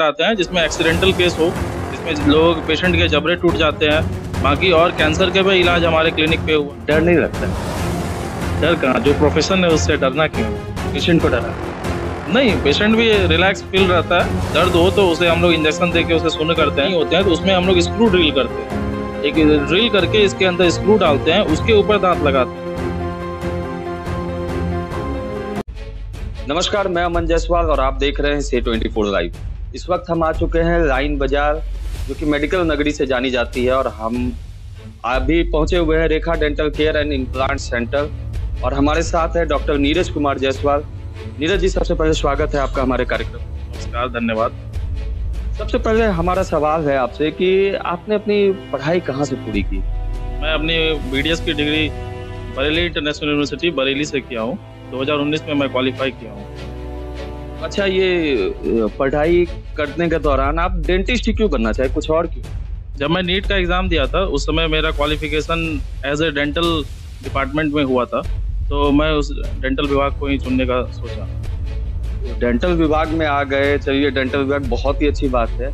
आते हैं जिसमें एक्सीडेंटल केस हो, जिसमें लोग पेशेंट के जबड़े टूट जाते हैं। बाकी और कैंसर के भी इलाज हमारे क्लिनिक पे हुआ। डर नहीं लगता? डर कहाँ, जो प्रोफेशन है उससे डरना क्यों? पेशेंट को डरा? नहीं, पेशेंट भी रिलैक्स फील रहता है। दर्द हो तो उसे हम लोग इंजेक्शन देके उसे सुन्न करते हैं, होते हैं तो उसमें हम लोग स्क्रू ड्रिल करते हैं। एक ड्रिल करके इसके अंदर स्क्रू डालते हैं, उसके ऊपर दांत लगाते हैं। नमस्कार, मैं अमन जायसवाल और आप देख रहे हैं C24 लाइव। इस वक्त हम आ चुके हैं लाइन बाजार, जो कि मेडिकल नगरी से जानी जाती है, और हम अभी पहुंचे हुए हैं Rekha dental care and implant centre, और हमारे साथ है डॉक्टर नीरज कुमार जायसवाल। नीरज जी, सबसे पहले स्वागत है आपका हमारे कार्यक्रम। नमस्कार, धन्यवाद। सबसे पहले हमारा सवाल है आपसे कि आपने अपनी पढ़ाई कहाँ से पूरी की? मैं अपनी BDS की degree Bareilly international university Bareilly से किया हूँ। 2019 में मैं क्वालिफाई किया हूँ। अच्छा, ये पढ़ाई करने के दौरान आप डेंटिस्ट ही क्यों बनना चाहे, कुछ और क्यों? जब मैं नीट का एग्ज़ाम दिया था उस समय मेरा qualification as a dental department में हुआ था, तो मैं उस डेंटल विभाग को ही चुनने का सोचा। डेंटल विभाग में आ गए, चलिए डेंटल विभाग बहुत ही अच्छी बात है।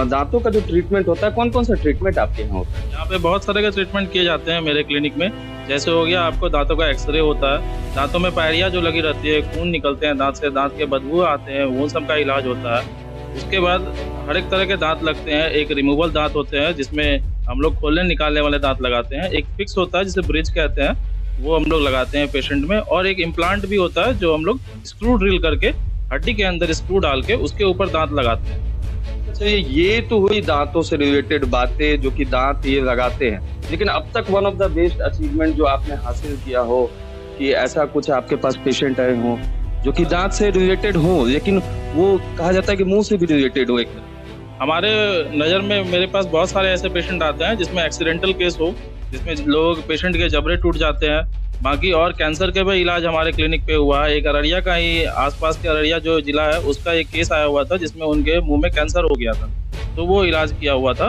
दांतों का जो ट्रीटमेंट होता है, कौन कौन सा ट्रीटमेंट आपके यहाँ होता है? यहाँ पे बहुत सारे का ट्रीटमेंट किए जाते हैं मेरे क्लिनिक में। जैसे हो गया, आपको दांतों का एक्सरे होता है, दांतों में पायरिया जो लगी रहती है, खून निकलते हैं दांत से, दांत के बदबू आते हैं, वो सब का इलाज होता है। उसके बाद हर एक तरह के दांत लगते हैं। एक रिमूवल दांत होते हैं जिसमें हम लोग खोलने निकालने वाले दांत लगाते हैं। एक फिक्स होता है जिसे ब्रिज कहते हैं, वो हम लोग लगाते हैं पेशेंट में। और एक इम्प्लांट भी होता है जो हम लोग स्क्रू ड्रिल करके हड्डी के अंदर स्क्रू डाल के उसके ऊपर दांत लगाते हैं। अच्छा, ये तो हुई दांतों से रिलेटेड बातें, जो कि दांत ये लगाते हैं, लेकिन अब तक one of the best achievement जो आपने हासिल किया हो, कि ऐसा कुछ आपके पास पेशेंट आए हो जो कि दांत से रिलेटेड हो, लेकिन वो कहा जाता है कि मुंह से भी रिलेटेड हो। एक हमारे नज़र में मेरे पास बहुत सारे ऐसे पेशेंट आते हैं जिसमें एक्सीडेंटल केस हो, जिसमें लोग पेशेंट के जबड़े टूट जाते हैं। बाकी और कैंसर के भी इलाज हमारे क्लिनिक पे हुआ है। एक अररिया का ही, आसपास के अररिया जो जिला है, उसका एक केस आया हुआ था जिसमें उनके मुंह में कैंसर हो गया था, तो वो इलाज किया हुआ था,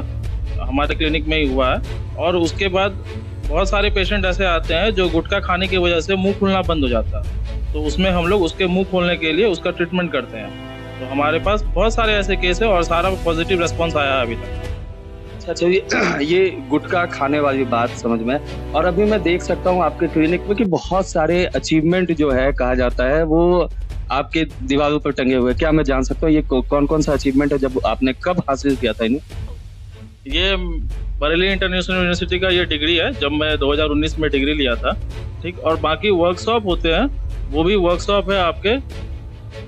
हमारे क्लिनिक में ही हुआ है। और उसके बाद बहुत सारे पेशेंट ऐसे आते हैं जो गुटखा खाने की वजह से मुंह खुलना बंद हो जाता है, तो उसमें हम लोग उसके मुंह खोलने के लिए उसका ट्रीटमेंट करते हैं। तो हमारे पास बहुत सारे ऐसे केस है और सारा पॉजिटिव रिस्पॉन्स आया है अभी तक। अच्छा, ये गुटखा खाने वाली बात समझ में, और अभी मैं देख सकता हूँ आपके क्लिनिक में कि बहुत सारे अचीवमेंट जो है कहा जाता है वो आपके दीवारों पर टंगे हुए। क्या मैं जान सकता हूँ ये कौन कौन सा अचीवमेंट है, जब आपने कब हासिल किया था इन्हें? ये बरेली इंटरनेशनल यूनिवर्सिटी का ये डिग्री है, जब मैं 2019 में डिग्री लिया था, ठीक। और बाकी वर्कशॉप होते हैं, वो भी वर्कशॉप है आपके,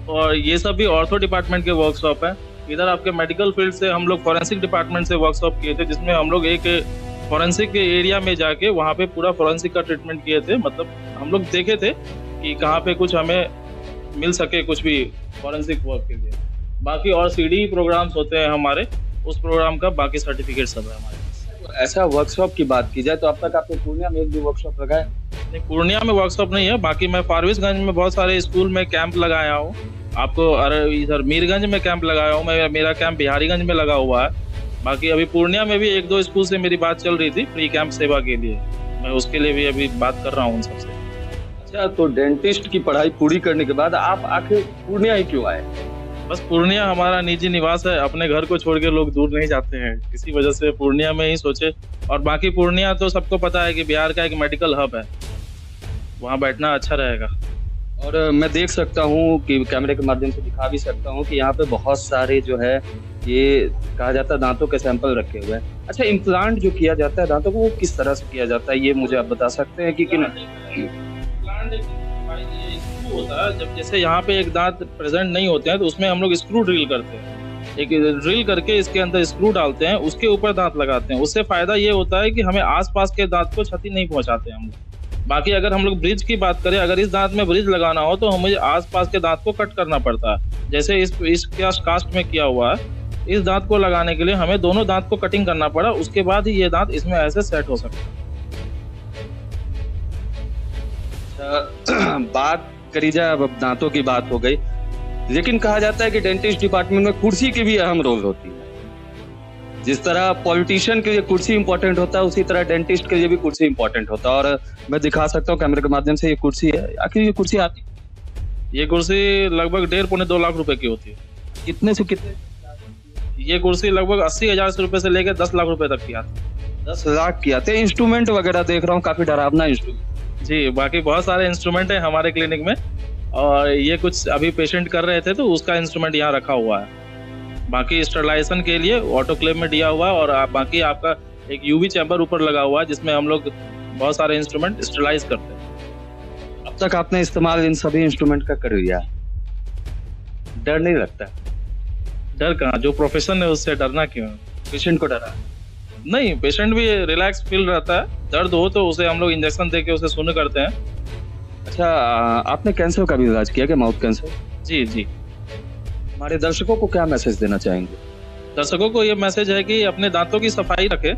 और ये सब भी ऑर्थो डिपार्टमेंट के वर्कशॉप है। इधर आपके मेडिकल फील्ड से हम लोग फॉरेंसिक डिपार्टमेंट से वर्कशॉप किए थे, जिसमें हम लोग एक फॉरेंसिक के एरिया में जाके वहाँ पे पूरा फॉरेंसिक का ट्रीटमेंट किए थे। मतलब हम लोग देखे थे कि कहाँ पे कुछ हमें मिल सके कुछ भी फॉरेंसिक वर्क के लिए। बाकी और CD प्रोग्राम्स होते हैं हमारे, उस प्रोग्राम का बाकी सर्टिफिकेट सब है हमारे पास। ऐसा वर्कशॉप की बात की जाए तो अब तक आपने पूर्णिया में एक भी वर्कशॉप लगाया? नहीं, पूर्णिया में वर्कशॉप नहीं है। बाकी मैं फारबिसगंज में बहुत सारे स्कूल में कैंप लगाया हूँ। आपको इधर मीरगंज में कैंप लगाया हूँ मैं, मेरा कैंप बिहारीगंज में लगा हुआ है। बाकी अभी पूर्णिया में भी 1-2 स्कूल से मेरी बात चल रही थी फ्री कैंप सेवा के लिए, मैं उसके लिए भी अभी बात कर रहा हूँ उन सबसे। अच्छा, तो डेंटिस्ट की पढ़ाई पूरी करने के बाद आप आखिर पूर्णिया ही क्यों आए? बस पूर्णिया हमारा निजी निवास है, अपने घर को छोड़ के लोग दूर नहीं जाते हैं, इसी वजह से पूर्णिया में ही सोचे। और बाकी पूर्णिया तो सबको पता है कि बिहार का एक मेडिकल हब है, वहाँ बैठना अच्छा रहेगा। और मैं देख सकता हूँ कि कैमरे के माध्यम से दिखा भी सकता हूँ कि यहाँ पे बहुत सारे जो है, ये कहा जाता है दांतों के सैंपल रखे हुए हैं। अच्छा, इम्प्लांट जो किया जाता है दांतों को, वो किस तरह से किया जाता है, ये मुझे आप बता सकते हैं कि होता है जब जैसे यहाँ पे एक दांत प्रेजेंट नहीं होते हैं तो उसमें हम लोग स्क्रू ड्रिल करते हैं। एक ड्रिल करके इसके अंदर स्क्रू डालते हैं, उसके ऊपर दांत लगाते हैं। उससे फायदा ये होता है कि हमें आसपास के दांत को क्षति नहीं पहुंचाते हम लोग। बाकी अगर हम लोग ब्रिज की बात करें, अगर इस दांत में ब्रिज लगाना हो तो हमें आसपास के दांत को कट करना पड़ता है। जैसे इस कास्ट में किया हुआ है, इस दांत को लगाने के लिए हमें दोनों दांत को कटिंग करना पड़ा, उसके बाद ही ये दांत इसमें ऐसे सेट हो सकता है। बात करी जाए, अब दांतों की बात हो गई, लेकिन कहा जाता है कि डेंटिस्ट डिपार्टमेंट में कुर्सी की भी अहम रोल होती है। जिस तरह पॉलिटिशियन के लिए कुर्सी इंपॉर्टेंट होता है, उसी तरह डेंटिस्ट के लिए भी कुर्सी इंपॉर्टेंट होता है। और मैं दिखा सकता हूँ कैमरे के माध्यम से, ये कुर्सी है। आखिर ये कुर्सी आती है? ये कुर्सी लगभग 1.5-2 लाख रुपए की होती है। कितने से कितने? ये कुर्सी लगभग 80,000 रुपए से लेकर 10 लाख रुपए तक की आती है। 10 लाख की आते हैं। इंस्ट्रूमेंट वगैरह देख रहा हूँ, काफी डरावना इंस्ट्रूमेंट। जी, बाकी बहुत सारे इंस्ट्रूमेंट हैं हमारे क्लिनिक में, और ये कुछ अभी पेशेंट कर रहे थे तो उसका इंस्ट्रूमेंट यहाँ रखा हुआ है। बाकी स्टरलाइजेशन के लिए ऑटोक्लेव में दिया हुआ है, और बाकी आपका एक यूवी चैम्बर ऊपर लगा हुआ है जिसमें हम लोग बहुत सारे इंस्ट्रूमेंट स्टरलाइज करते हैं। अब तक आपने इस्तेमाल इन सभी इंस्ट्रूमेंट का कर लिया, डर नहीं लगता? डर कहाँ, जो प्रोफेशन है उससे डरना क्यों है? पेशेंट को डरा नहीं, पेशेंट भी रिलैक्स फील रहता है। दर्द हो तो उसे हम लोग इंजेक्शन दे के उसे शून्य करते हैं। अच्छा, आपने कैंसर का भी इलाज किया क्या, माउथ कैंसर? जी जी। हमारे दर्शकों को क्या मैसेज देना चाहेंगे? दर्शकों को ये मैसेज है कि अपने दांतों की सफाई रखें,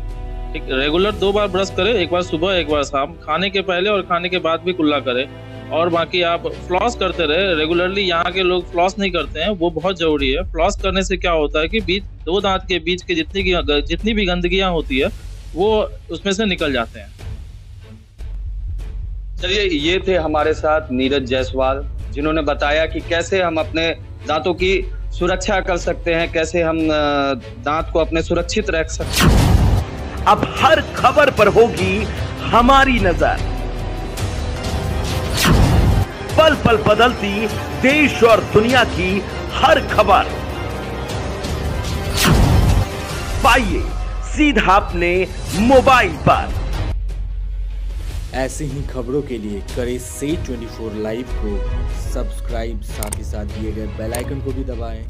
एक रेगुलर 2 बार ब्रश करें, एक बार सुबह एक बार शाम, खाने के पहले और खाने के बाद भी कुल्ला करें। और बाकी आप फ्लॉस करते रहे रेगुलरली। यहाँ के लोग फ्लॉस नहीं करते हैं, वो बहुत जरूरी है। फ्लॉस करने से क्या होता है कि बीच 2 दांत के बीच के जितनी भी गंदगियां होती है वो उसमें से निकल जाते हैं। चलिए, ये थे हमारे साथ नीरज जायसवाल, जिन्होंने बताया कि कैसे हम अपने दांतों की सुरक्षा कर सकते हैं, कैसे हम दांत को अपने सुरक्षित रख सकते हैं। अब हर खबर पर होगी हमारी नजर, पल पल बदलती देश और दुनिया की हर खबर पाइए सीधा अपने मोबाइल पर। ऐसे ही खबरों के लिए करें से 24 लाइव को सब्सक्राइब, साथ ही साथ दिए गए बेल आइकन को भी दबाएं